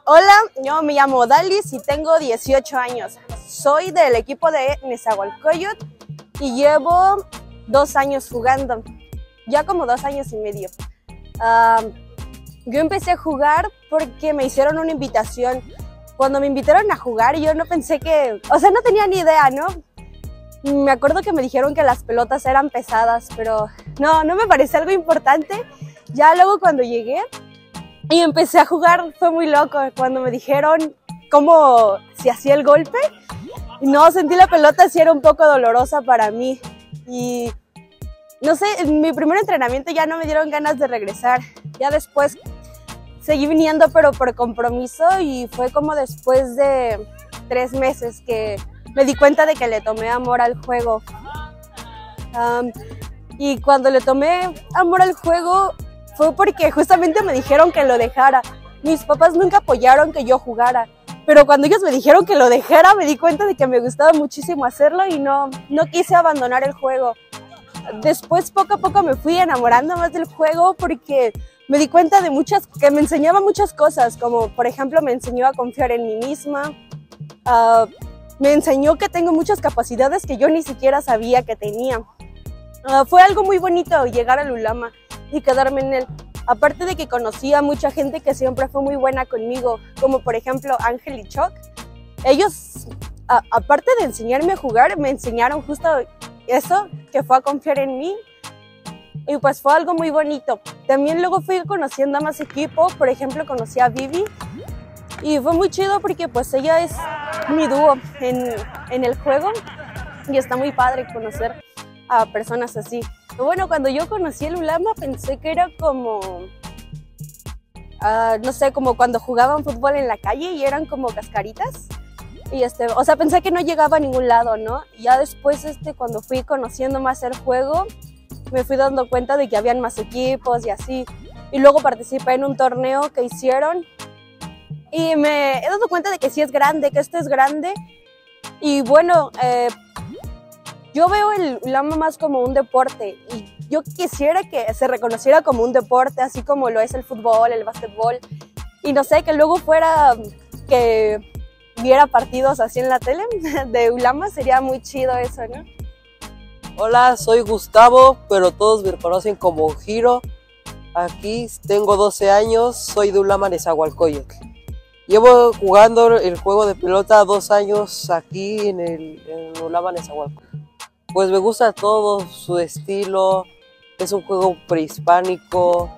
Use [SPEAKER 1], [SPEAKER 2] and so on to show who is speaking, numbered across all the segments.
[SPEAKER 1] Hola, yo me llamo Dalis y tengo 18 años. Soy del equipo de Nezahualcóyotl y llevo 2 años jugando, ya como 2 años y medio. Yo empecé a jugar porque me hicieron una invitación. Cuando me invitaron a jugar, yo no pensé que, no tenía ni idea, ¿no? Me acuerdo que me dijeron que las pelotas eran pesadas, pero no me pareció algo importante. Ya luego cuando llegué y empecé a jugar, fue muy loco. Cuando me dijeron cómo se hacía el golpe, no, sentí la pelota, sí era un poco dolorosa para mí. Y no sé, en mi primer entrenamiento ya no me dieron ganas de regresar. Ya después seguí viniendo, pero por compromiso, y fue como después de 3 meses que me di cuenta de que le tomé amor al juego. Y cuando le tomé amor al juego fue porque justamente me dijeron que lo dejara. Mis papás nunca apoyaron que yo jugara, pero cuando ellos me dijeron que lo dejara, me di cuenta de que me gustaba muchísimo hacerlo y no quise abandonar el juego. Después, poco a poco, me fui enamorando más del juego porque me di cuenta de que me enseñaba muchas cosas, como por ejemplo me enseñó a confiar en mí misma, me enseñó que tengo muchas capacidades que yo ni siquiera sabía que tenía. Fue algo muy bonito llegar al Ulama y quedarme en él. Aparte de que conocí a mucha gente que siempre fue muy buena conmigo, como por ejemplo Ángel y Choc. Ellos, aparte de enseñarme a jugar, me enseñaron justo eso, que fue a confiar en mí. Y pues fue algo muy bonito. También luego fui conociendo a más equipos. Por ejemplo, conocí a Vivi y fue muy chido porque pues ella es mi dúo en el juego y está muy padre conocer a personas así. Bueno, cuando yo conocí el Ulama pensé que era como, no sé, como cuando jugaban fútbol en la calle y eran como cascaritas. Y pensé que no llegaba a ningún lado, ¿no? Y ya después, cuando fui conociendo más el juego, me fui dando cuenta de que habían más equipos y así. Y luego participé en un torneo que hicieron y me he dado cuenta de que sí es grande, que esto es grande. Y bueno, yo veo el Ulama más como un deporte y yo quisiera que se reconociera como un deporte, así como lo es el fútbol, el básquetbol. Y no sé, que luego que viera partidos así en la tele de Ulama, sería muy chido eso, ¿no?
[SPEAKER 2] Hola, soy Gustavo, pero todos me conocen como Giro. Aquí tengo 12 años, soy de Ulama Nezahualcóyotl. Llevo jugando el juego de pelota 2 años aquí en el Ulama Nezahualcóyotl. Pues me gusta todo, su estilo, es un juego prehispánico,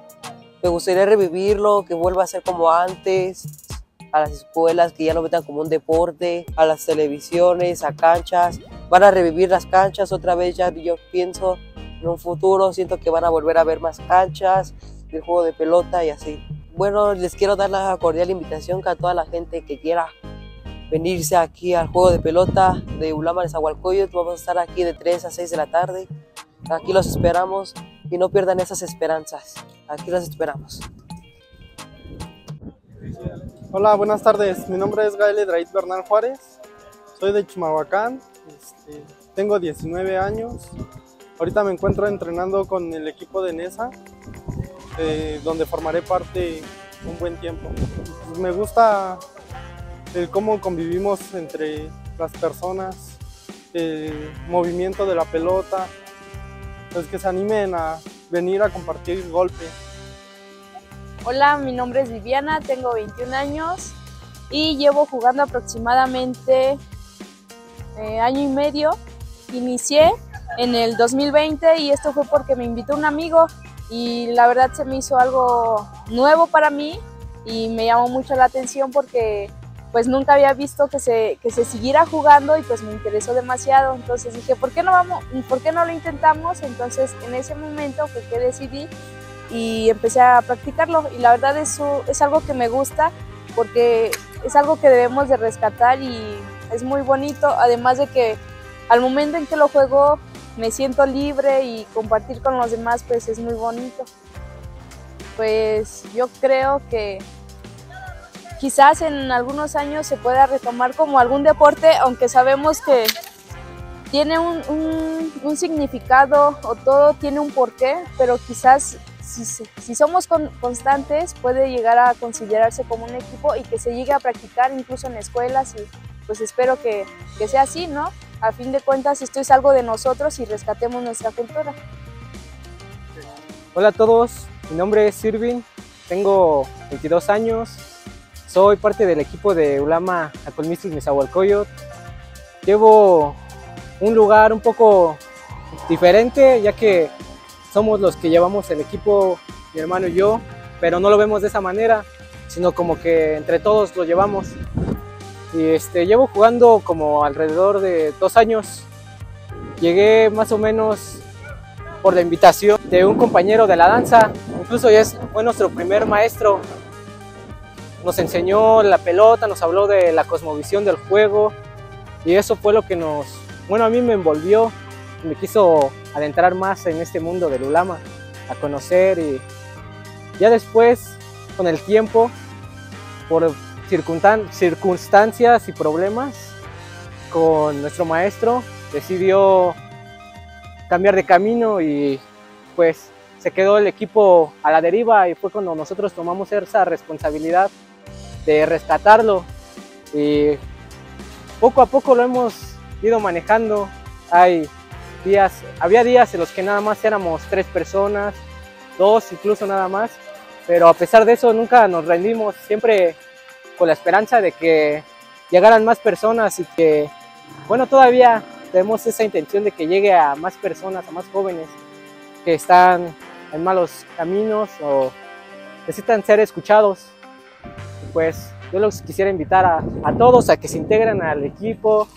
[SPEAKER 2] me gustaría revivirlo, que vuelva a ser como antes, a las escuelas, que ya lo metan como un deporte, a las televisiones, a canchas. Van a revivir las canchas otra vez, ya yo pienso en un futuro, siento que van a volver a ver más canchas del juego de pelota y así. Bueno, les quiero dar la cordial invitación a toda la gente que quiera venirse aquí al juego de pelota de Ulama Nezahualcóyotl. Vamos a estar aquí de 3 a 6 de la tarde. Aquí los esperamos y no pierdan esas esperanzas. Aquí los esperamos.
[SPEAKER 3] Hola, buenas tardes. Mi nombre es Gael Edraíz Bernal Juárez. Soy de Chimalhuacán. Tengo 19 años. Ahorita me encuentro entrenando con el equipo de Neza, donde formaré parte un buen tiempo. Me gusta cómo convivimos entre las personas, el movimiento de la pelota, pues que se animen a venir a compartir golpe.
[SPEAKER 4] Hola, mi nombre es Viviana, tengo 21 años y llevo jugando aproximadamente año y medio. Inicié en el 2020 y esto fue porque me invitó un amigo y la verdad se me hizo algo nuevo para mí y me llamó mucho la atención porque pues nunca había visto que se siguiera jugando y pues me interesó demasiado. Entonces dije, ¿por qué no lo intentamos? Entonces en ese momento fue que decidí y empecé a practicarlo y la verdad eso es algo que me gusta porque es algo que debemos de rescatar y es muy bonito, además de que al momento en que lo juego me siento libre y compartir con los demás pues es muy bonito. Pues yo creo que quizás en algunos años se pueda retomar como algún deporte, aunque sabemos que tiene un significado o todo tiene un porqué, pero quizás si somos constantes, puede llegar a considerarse como un equipo y que se llegue a practicar incluso en escuelas, y pues espero que sea así, ¿no? A fin de cuentas, esto es algo de nosotros y rescatemos nuestra cultura.
[SPEAKER 5] Hola a todos, mi nombre es Irving, tengo 22 años, soy parte del equipo de Ulama Acolmistis Nezahualcóyotl. Llevo un lugar un poco diferente, ya que somos los que llevamos el equipo, mi hermano y yo, pero no lo vemos de esa manera, sino como que entre todos lo llevamos. Y llevo jugando como alrededor de 2 años. Llegué más o menos por la invitación de un compañero de la danza, incluso fue nuestro primer maestro. Nos enseñó la pelota, nos habló de la cosmovisión del juego, y eso fue lo que a mí me envolvió, me quiso adentrar más en este mundo del ulama, a conocer. Y ya después, con el tiempo, por circunstancias y problemas con nuestro maestro, decidió cambiar de camino y pues se quedó el equipo a la deriva, y fue cuando nosotros tomamos esa responsabilidad de rescatarlo, y poco a poco lo hemos ido manejando. Había días en los que nada más éramos 3 personas, 2 incluso nada más, pero a pesar de eso nunca nos rendimos, siempre con la esperanza de que llegaran más personas, y que, bueno, todavía tenemos esa intención de que llegue a más personas, a más jóvenes que están en malos caminos o necesitan ser escuchados. Pues yo los quisiera invitar a todos a que se integren al equipo.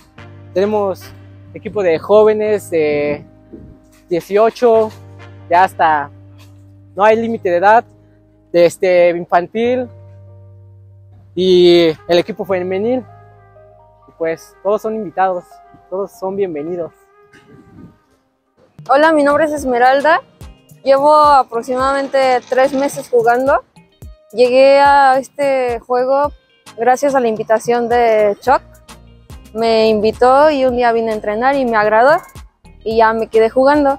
[SPEAKER 5] Tenemos equipo de jóvenes de 18, ya hasta, no hay límite de edad, de infantil, y el equipo femenil. Pues todos son invitados, todos son bienvenidos.
[SPEAKER 1] Hola, mi nombre es Esmeralda, llevo aproximadamente 3 meses jugando. Llegué a este juego gracias a la invitación de Chuck. Me invitó y un día vine a entrenar y me agradó y ya me quedé jugando.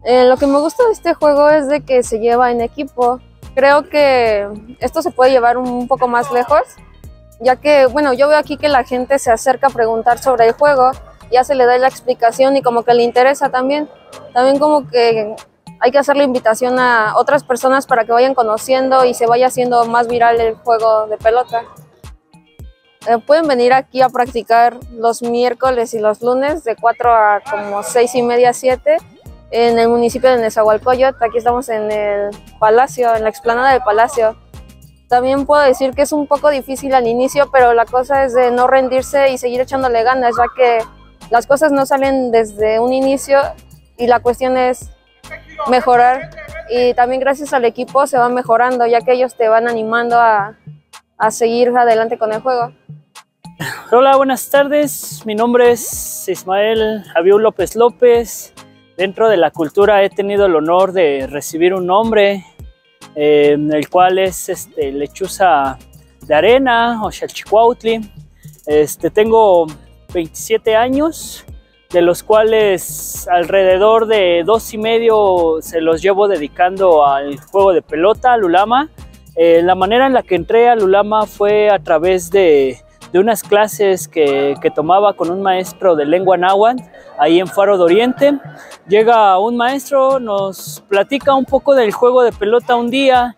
[SPEAKER 1] Lo que me gusta de este juego es de que se lleva en equipo. Creo que esto se puede llevar un poco más lejos, ya que, bueno, yo veo aquí que la gente se acerca a preguntar sobre el juego, ya se le da la explicación y como que le interesa también. También como que hay que hacer la invitación a otras personas para que vayan conociendo y se vaya haciendo más viral el juego de pelota. Pueden venir aquí a practicar los miércoles y los lunes de 4 a como 6:30, 7 en el municipio de Nezahualcóyotl. Aquí estamos en el Palacio, en la explanada del Palacio. También puedo decir que es un poco difícil al inicio, pero la cosa es de no rendirse y seguir echándole ganas, ya que las cosas no salen desde un inicio y la cuestión es mejorar. Y también gracias al equipo se va mejorando, ya que ellos te van animando a seguir adelante con el juego.
[SPEAKER 6] Hola, buenas tardes. Mi nombre es Ismael Javier López López. Dentro de la cultura he tenido el honor de recibir un nombre, el cual es Lechuza de Arena o Xalchicuautli. Tengo 27 años, de los cuales alrededor de 2 y medio se los llevo dedicando al juego de pelota, al ulama. La manera en la que entré al ulama fue a través de unas clases que tomaba con un maestro de lengua náhuatl ahí en Faro de Oriente. Llega un maestro, nos platica un poco del juego de pelota un día,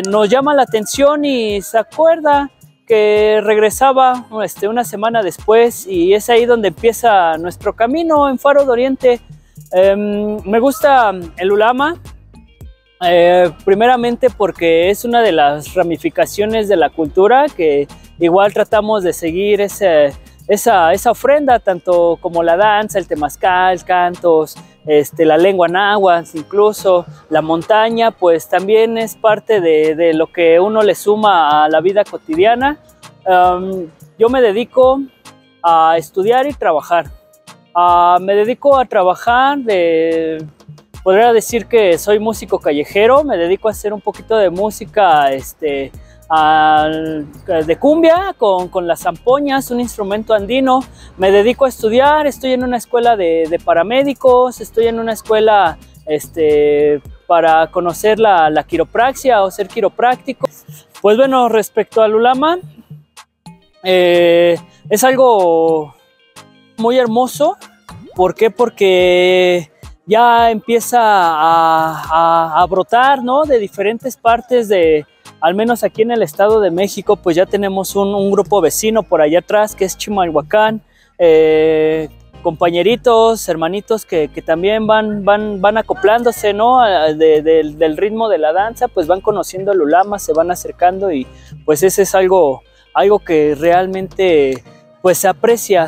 [SPEAKER 6] nos llama la atención y se acuerda que regresaba una semana después, y es ahí donde empieza nuestro camino en Faro de Oriente. Me gusta el ulama, primeramente porque es una de las ramificaciones de la cultura que igual tratamos de seguir esa ofrenda, tanto como la danza, el temazcal, cantos, la lengua náhuatl, incluso la montaña, pues también es parte de lo que uno le suma a la vida cotidiana. Yo me dedico a estudiar y trabajar. Me dedico a trabajar, podría decir que soy músico callejero, me dedico a hacer un poquito de música de cumbia con las zampoñas, un instrumento andino. Me dedico a estudiar, estoy en una escuela de paramédicos, estoy en una escuela para conocer la quiropraxia o ser quiropráctico. Pues bueno, respecto al ulama, es algo muy hermoso. ¿Por qué? Porque ya empieza a brotar, ¿no? De diferentes partes al menos aquí en el Estado de México, pues ya tenemos un grupo vecino por allá atrás, que es Chimalhuacán, compañeritos, hermanitos que también van acoplándose, ¿no? Del ritmo de la danza, pues van conociendo el ulama, se van acercando y pues ese es algo que realmente pues se aprecia.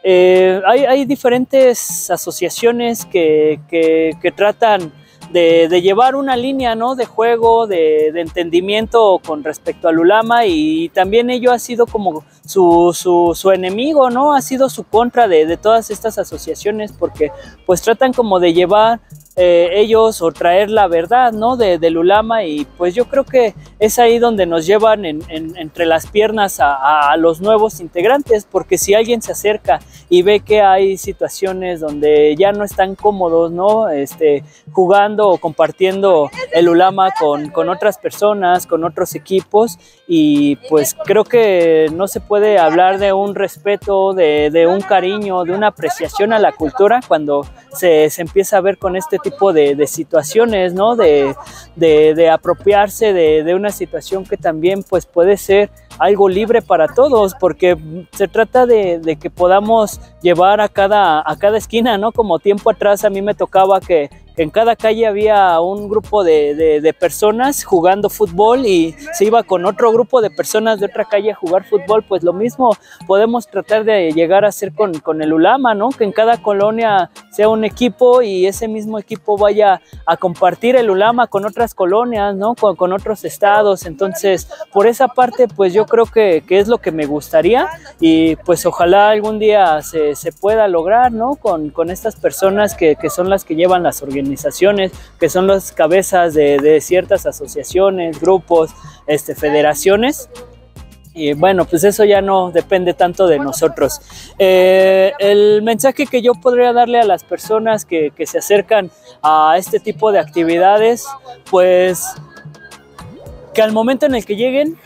[SPEAKER 6] Hay diferentes asociaciones que tratan de llevar una línea, ¿no? De juego, de entendimiento con respecto al ulama, y también ello ha sido como su enemigo, ¿no? Ha sido su contra de todas estas asociaciones, porque pues tratan como de llevar ellos o traer la verdad, ¿no? Del ulama, y pues yo creo que es ahí donde nos llevan entre las piernas a los nuevos integrantes, porque si alguien se acerca y ve que hay situaciones donde ya no están cómodos, ¿no? Jugando o compartiendo el ulama con otras personas, con otros equipos, y pues creo que no se puede hablar de un respeto, de un cariño, de una apreciación a la cultura cuando se empieza a ver con este tipo de situaciones, ¿no? De apropiarse de una situación que también pues puede ser algo libre para todos, porque se trata de que podamos llevar a cada esquina, ¿no? Como tiempo atrás a mí me tocaba que en cada calle había un grupo de personas jugando fútbol y se iba con otro grupo de personas de otra calle a jugar fútbol. Pues lo mismo podemos tratar de llegar a hacer con el ulama, ¿no? Que en cada colonia sea un equipo y ese mismo equipo vaya a compartir el ulama con otras colonias, ¿no? Con otros estados. Entonces, por esa parte, pues yo creo que es lo que me gustaría, y pues ojalá algún día se pueda lograr, ¿no? Con estas personas que son las que llevan las organizaciones, que son las cabezas de ciertas asociaciones, grupos, federaciones. Y bueno, pues eso ya no depende tanto de nosotros. El mensaje que yo podría darle a las personas que se acercan a este tipo de actividades, pues que al momento en el que lleguen,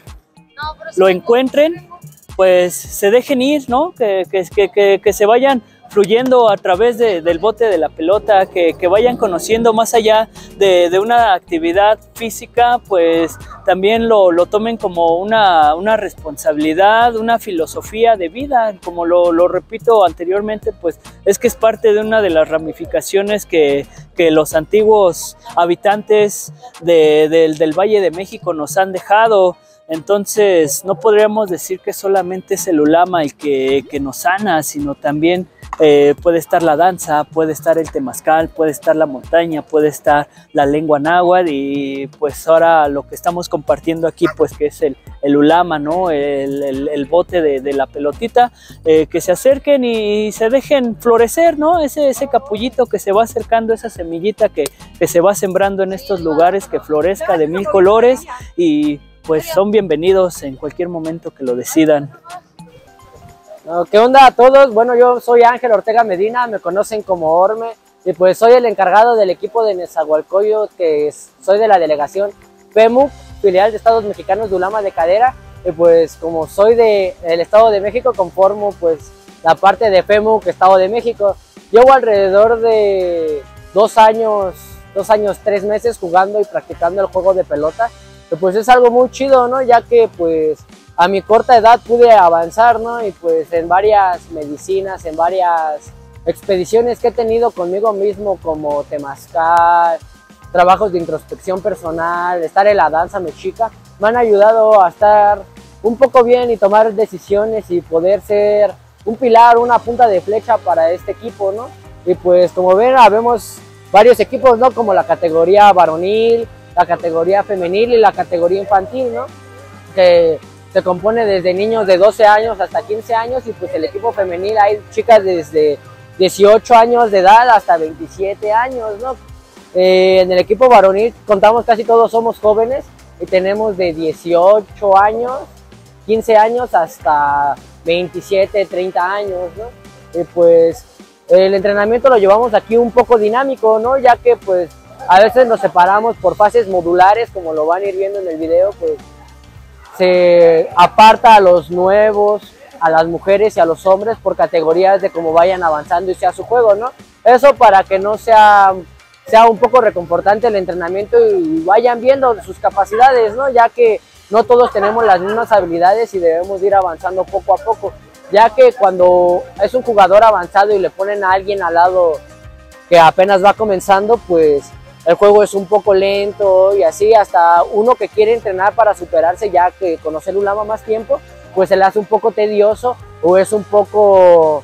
[SPEAKER 6] lo encuentren, pues se dejen ir, ¿no? Que se vayan fluyendo a través del bote de la pelota, que vayan conociendo más allá de una actividad física, pues también lo tomen como una responsabilidad, una filosofía de vida. Como lo repito anteriormente, pues es que es parte de una de las ramificaciones que los antiguos habitantes del Valle de México nos han dejado. Entonces no podríamos decir que solamente es el ulama el que nos sana, sino también puede estar la danza, puede estar el temazcal, puede estar la montaña, puede estar la lengua náhuatl, y pues ahora lo que estamos compartiendo aquí, pues que es el ulama, ¿no? El bote de la pelotita, que se acerquen y se dejen florecer, ¿no? Ese capullito que se va acercando, esa semillita que se va sembrando en estos lugares, que florezca de mil colores, y pues son bienvenidos en cualquier momento que lo decidan.
[SPEAKER 7] ¿Qué onda a todos? Bueno, yo soy Ángel Ortega Medina, me conocen como Orme, y pues soy el encargado del equipo de Nezahualcóyotl, soy de la delegación FEMUC, filial de Estados Mexicanos de Ulama de Cadera, y pues como soy del Estado de México, conformo pues la parte de FEMUC Estado de México. Llevo alrededor de 2 años, 3 meses jugando y practicando el juego de pelota, y pues es algo muy chido, ¿no? Ya que pues a mi corta edad pude avanzar, ¿no? Y pues en varias medicinas, en varias expediciones que he tenido conmigo mismo, como temazcal, trabajos de introspección personal, estar en la danza mexica, me han ayudado a estar un poco bien y tomar decisiones y poder ser un pilar, una punta de flecha para este equipo, ¿no? Y pues como ven, habemos varios equipos, ¿no? Como la categoría varonil, la categoría femenil y la categoría infantil, ¿no? Que se compone desde niños de 12 años hasta 15 años, y pues el equipo femenil hay chicas desde 18 años de edad hasta 27 años, ¿no? En el equipo varonil contamos, casi todos somos jóvenes, y tenemos de 18 años, 15 años hasta 27, 30 años, ¿no? Y pues el entrenamiento lo llevamos aquí un poco dinámico, ¿no? Ya que pues A veces nos separamos por fases modulares, como lo van a ir viendo en el video, pues se aparta a los nuevos, a las mujeres y a los hombres por categorías de cómo vayan avanzando y sea su juego, ¿no? Eso para que no sea un poco reconfortante el entrenamiento y vayan viendo sus capacidades, ¿no? Ya que no todos tenemos las mismas habilidades y debemos ir avanzando poco a poco, ya que cuando es un jugador avanzado y le ponen a alguien al lado que apenas va comenzando, pues el juego es un poco lento y así hasta uno que quiere entrenar para superarse, ya que conoce el Ulama más tiempo, pues se le hace un poco tedioso o es un poco,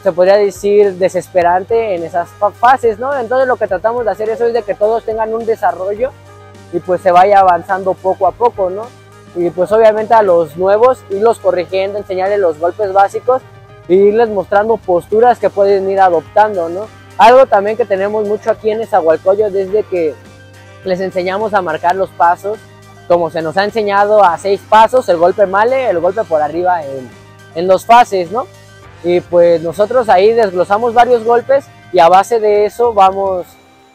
[SPEAKER 7] se podría decir, desesperante en esas fases, ¿no? Entonces lo que tratamos de hacer eso es de que todos tengan un desarrollo y pues se vaya avanzando poco a poco, ¿no? Y pues obviamente a los nuevos irlos corrigiendo, enseñarles los golpes básicos e irles mostrando posturas que pueden ir adoptando, ¿no? Algo también que tenemos mucho aquí en Nezahualcóyotl es de que les enseñamos a marcar los pasos, como se nos ha enseñado a 6 pasos, el golpe male, el golpe por arriba en 2 fases, ¿no? Y pues nosotros ahí desglosamos varios golpes y a base de eso vamos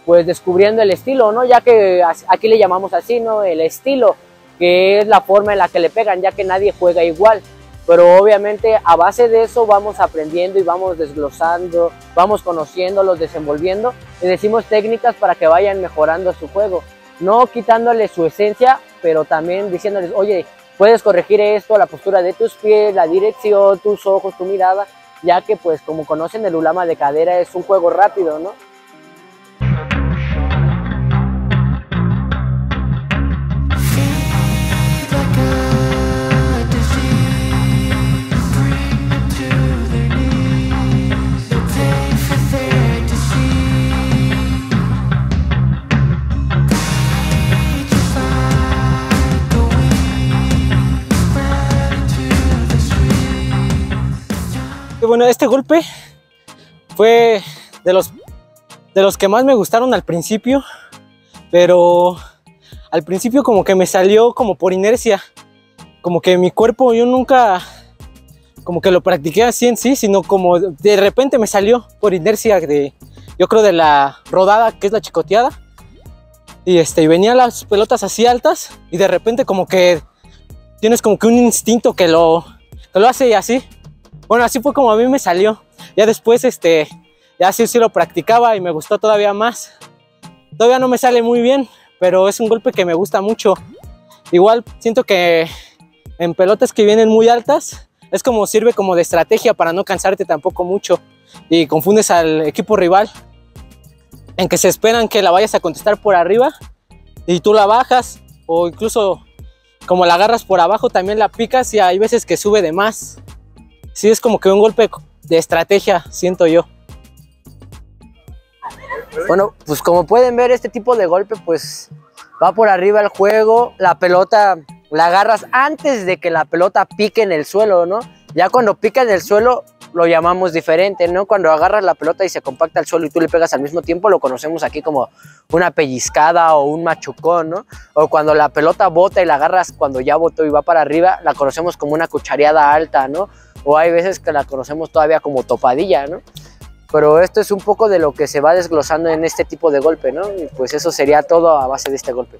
[SPEAKER 7] pues descubriendo el estilo, ¿no? Ya que aquí le llamamos así, ¿no? El estilo, que es la forma en la que le pegan, ya que nadie juega igual. Pero obviamente a base de eso vamos aprendiendo y vamos desglosando, vamos conociéndolos, desenvolviendo y decimos técnicas para que vayan mejorando su juego. No quitándole su esencia, pero también diciéndoles, oye, puedes corregir esto, la postura de tus pies, la dirección, tus ojos, tu mirada, ya que pues como conocen el Ulama de cadera es un juego rápido, ¿no?
[SPEAKER 5] Bueno, este golpe fue de los que más me gustaron al principio, pero al principio como que me salió como por inercia, como que mi cuerpo yo nunca como que lo practiqué así en sí, sino como de repente me salió por inercia yo creo de la rodada, que es la chicoteada, y venían las pelotas así altas y de repente como que tienes como que un instinto que lo hace así. Bueno, así fue como a mí me salió. Ya después, ya sí lo practicaba y me gustó todavía más. Todavía no me sale muy bien, pero es un golpe que me gusta mucho. Igual siento que en pelotas que vienen muy altas, es como sirve como de estrategia para no cansarte tampoco mucho y confundes al equipo rival en que se esperan que la vayas a contestar por arriba y tú la bajas, o incluso como la agarras por abajo también la picas y hay veces que sube de más. Sí, es como que un golpe de estrategia, siento yo.
[SPEAKER 7] Bueno, pues como pueden ver, este tipo de golpe pues va por arriba el juego, la pelota la agarras antes de que la pelota pique en el suelo, ¿no? Ya cuando pica en el suelo lo llamamos diferente, ¿no? Cuando agarras la pelota y se compacta al suelo y tú le pegas al mismo tiempo, lo conocemos aquí como una pellizcada o un machucón, ¿no? O cuando la pelota bota y la agarras cuando ya botó y va para arriba, la conocemos como una cuchareada alta, ¿no? O hay veces que la conocemos todavía como topadilla, ¿no? Pero esto es un poco de lo que se va desglosando en este tipo de golpe, ¿no? Y pues eso sería todo a base de este golpe.